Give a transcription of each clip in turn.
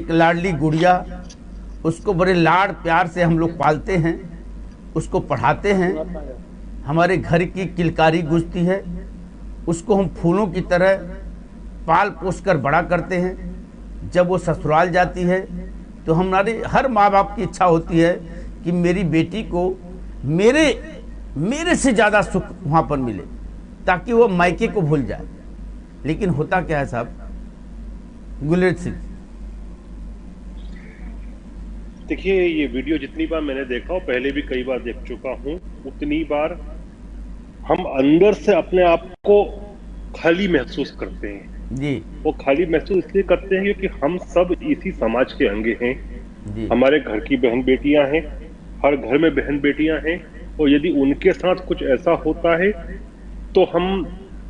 एक लाडली गुड़िया, उसको बड़े लाड़ प्यार से हम लोग पालते हैं, उसको पढ़ाते हैं, हमारे घर की किलकारी गुजती है, उसको हम फूलों की तरह पाल पोस कर बड़ा करते हैं। जब वो ससुराल जाती है तो हमारे हर माँ बाप की इच्छा होती है कि मेरी बेटी को मेरे से ज़्यादा सुख वहाँ पर मिले, ताकि वो मायके को भूल जाए। लेकिन होता क्या है साहब, गुलेट सिंह? देखिए, ये वीडियो जितनी बार मैंने देखा और पहले भी कई बार देख चुका हूं, उतनी बार हम अंदर से अपने आप को खाली महसूस करते हैं जी। वो खाली महसूस इसलिए करते हैं क्योंकि हम सब इसी समाज के अंग हैं जी। हमारे घर की बहन बेटियां हैं, हर घर में बहन बेटियां हैं, और यदि उनके साथ कुछ ऐसा होता है तो हम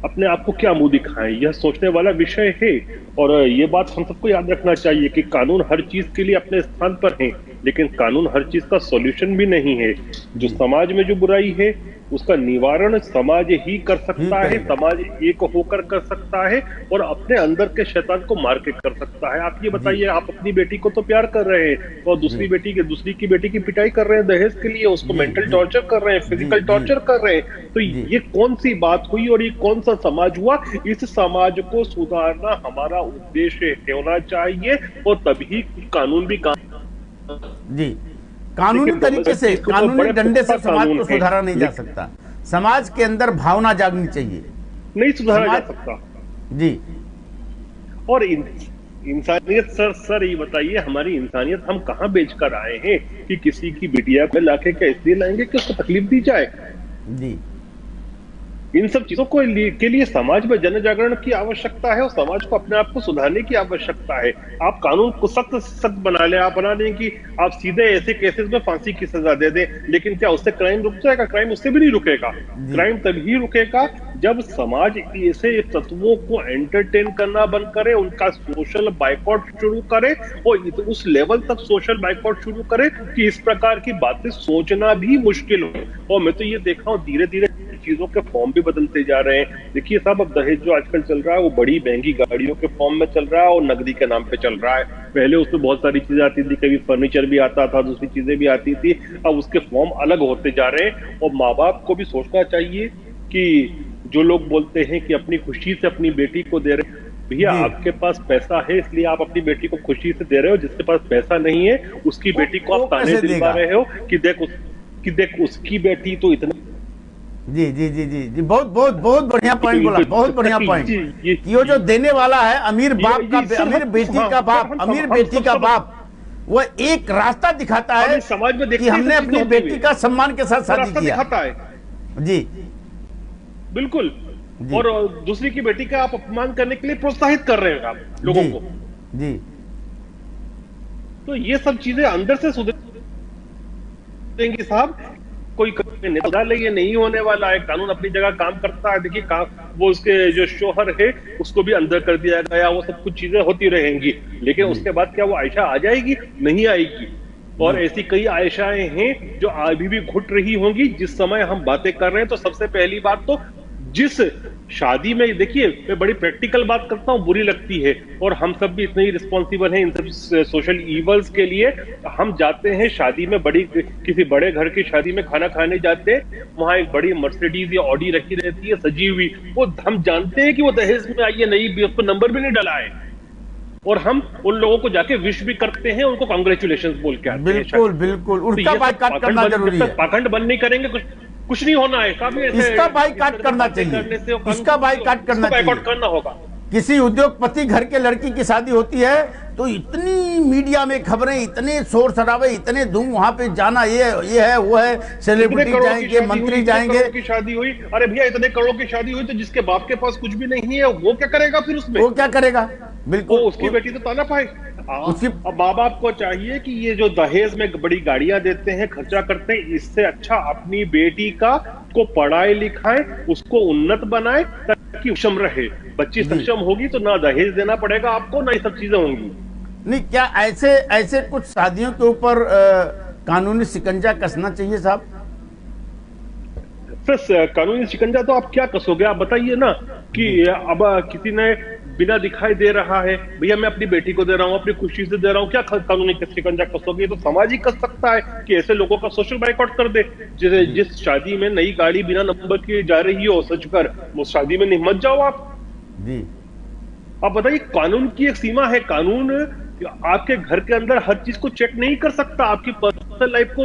अपने आप को क्या मुंह दिखाएं, यह सोचने वाला विषय है। और ये बात हम सबको याद रखना चाहिए कि कानून हर चीज के लिए अपने स्थान पर है, लेकिन कानून हर चीज का सॉल्यूशन भी नहीं है। जो समाज में जो बुराई है उसका निवारण समाज ही कर सकता है, समाज एक होकर कर सकता है और अपने अंदर के शैतान को मार के कर सकता है। आप ये बताइए, आप अपनी बेटी को तो प्यार कर रहे हैं और दूसरी की बेटी की पिटाई कर रहे हैं दहेज के लिए, उसको मेंटल टॉर्चर कर रहे हैं, फिजिकल टॉर्चर कर रहे हैं, तो ये कौन सी बात हुई और ये कौन सा समाज हुआ? इस समाज को सुधारना हमारा उद्देश्य होना चाहिए और तभी कानून भी जी, कानूनी तरीके से, कानूनी डंडे से समाज को सुधारा नहीं जा सकता। समाज के अंदर भावना जागनी चाहिए, नहीं सुधारा जा सकता जी। और इंसानियत सर ये बताइए, हमारी इंसानियत हम कहां बेचकर आए हैं कि किसी की बिटिया को लाके क्या इसलिए लाएंगे कि उसको तकलीफ दी जाए? जी, इन सब चीजों के लिए समाज में जन जागरण की आवश्यकता है और समाज को अपने आप को सुधारने की आवश्यकता है। आप कानून को सख्त से सख्त बना दें कि आप सीधे ऐसे केसेस में फांसी की सजा दे दें, लेकिन क्या उससे क्राइम रुक जाएगा? क्राइम उससे भी नहीं रुकेगा। क्राइम तभी रुकेगा जब समाज ऐसे तत्वों को एंटरटेन करना बंद करे, उनका सोशल बाइकआउट शुरू करे और उस लेवल तक सोशल बाइकआउट शुरू करे कि इस प्रकार की बातें सोचना भी मुश्किल हो। और मैं तो ये देख रहा हूँ धीरे धीरे चीजों के फॉर्म भी बदलते जा रहे हैं। देखिए साहब, अब दहेज जो आजकल चल रहा है वो बड़ी महंगी गाड़ियों के फॉर्म में चल रहा है और नकदी के नाम पे चल रहा है। पहले उसमें बहुत सारी चीजें आती थी, कभी फर्नीचर भी आता था, दूसरी चीजें भी आती थी, अब उसके फॉर्म अलग होते जा रहे हैं। और माँ बाप को भी सोचना चाहिए कि जो लोग बोलते हैं कि अपनी खुशी से अपनी बेटी को दे रहे हैं, भैया आपके पास पैसा है इसलिए आप अपनी बेटी को खुशी से दे रहे हो, जिसके पास पैसा नहीं है उसकी बेटी को आप ताने दिलवा रहे हो कि देख उसकी बेटी तो इतना। जी जी जी जी जी, बहुत बढ़िया पॉइंट बोला, बहुत बढ़िया पॉइंट। ये जो देने वाला है अमीर बाप का, अमीर बेटी का बाप, अमीर बेटी का बाप, वो एक रास्ता दिखाता है समाज में कि हमने अपनी बेटी का सम्मान के साथ शादी किया। जी बिल्कुल, और दूसरी की बेटी का आप अपमान करने के लिए प्रोत्साहित कर रहे हैं आप लोगों को। जी, तो ये सब चीजें अंदर से सुधरेंगी साहब। कोई नेता ये नहीं होने वाला है। कानून अपनी जगह काम करता है। देखिए वो उसके जो शोहर है उसको भी अंदर कर दिया गया, वो सब कुछ चीजें होती रहेंगी, लेकिन उसके बाद क्या वो आयशा आ जाएगी? नहीं आएगी। और ऐसी कई आयशाएं हैं जो अभी भी घुट रही होंगी जिस समय हम बातें कर रहे हैं। तो सबसे पहली बात तो जिस शादी में, देखिए मैं बड़ी प्रैक्टिकल बात करता हूं, बुरी लगती है और हम सब भी इतने ही रिस्पॉन्सिबल हैं इन सब सोशल इवल्स के लिए। हम जाते हैं शादी में, किसी बड़े घर की शादी में खाना खाने जाते हैं, वहां एक बड़ी मर्सिडीज या ऑडी रखी रहती है सजी हुई, वो हम जानते हैं कि वो दहेज में आई है, नहीं उसको नंबर भी नहीं डला है, और हम उन लोगों को जाके विश भी करते हैं, उनको कांग्रेचुलेशंस बोल के आते हैं। बिल्कुल बिल्कुल, उनका बाइकाट करना जरूरी है। पाखंड बंद नहीं करेंगे कुछ नहीं होना है। इसका बाइकाट करना चाहिए, इसका बाइकाट करना होगा। किसी उद्योगपति घर के लड़की की शादी होती है तो इतनी मीडिया में खबरें, इतने शोर शराबे, इतने धूम, वहां पे जाना, ये है वो है, सेलिब्रिटी जाएंगे, मंत्री जाएंगे की शादी हुई। अरे भैया इतने करोड़ों की शादी हुई तो जिसके बाप के पास कुछ भी नहीं है वो क्या करेगा? फिर उसमें वो क्या करेगा? बिल्कुल, उसकी बेटी तो ताना पाए। अब माँ बाप को चाहिए कि ये जो दहेज में बड़ी गाड़ियां देते हैं, खर्चा करते हैं, इससे अच्छा अपनी बेटी को पढ़ाए लिखाएं, उसको उन्नत बनाए ताकि सक्षम रहे। बच्ची सक्षम होगी तो ना दहेज देना पड़ेगा आपको, ना ये सब चीजें होंगी। नहीं, क्या ऐसे कुछ शादियों के ऊपर कानूनी शिकंजा कसना चाहिए साहब? कानूनी शिकंजा तो आप क्या कसोगे? आप बताइए ना कि अब किसी ने बिना दिखाई दे रहा है, भैया मैं अपनी बेटी को दे रहा हूँ, अपनी खुशी से दे रहा हूँ, क्या कानूनी शिकंजा कसोगे? तो समाज ही कस सकता है कि ऐसे लोगों का सोशल बाइकआउट कर दे। जिस शादी में नई गाड़ी बिना नंबर की जा रही हो सच कर, वो शादी में नहीं मत जाओ आप। जी आप बताइए, कानून की एक सीमा है। कानून आपके घर के अंदर हर चीज को चेक नहीं कर सकता, आपकी पर्सनल लाइफ को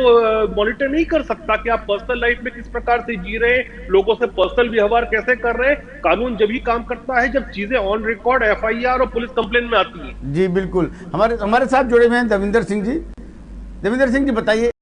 मॉनिटर नहीं कर सकता कि आप पर्सनल लाइफ में किस प्रकार से जी रहे हैं, लोगों से पर्सनल व्यवहार कैसे कर रहे हैं। कानून जब ही काम करता है जब चीजें ऑन रिकॉर्ड एफआईआर और पुलिस कंप्लेन में आती है। जी बिल्कुल। हमारे हमारे साथ जुड़े हुए हैं देविंदर सिंह जी। देविंदर सिंह जी बताइए।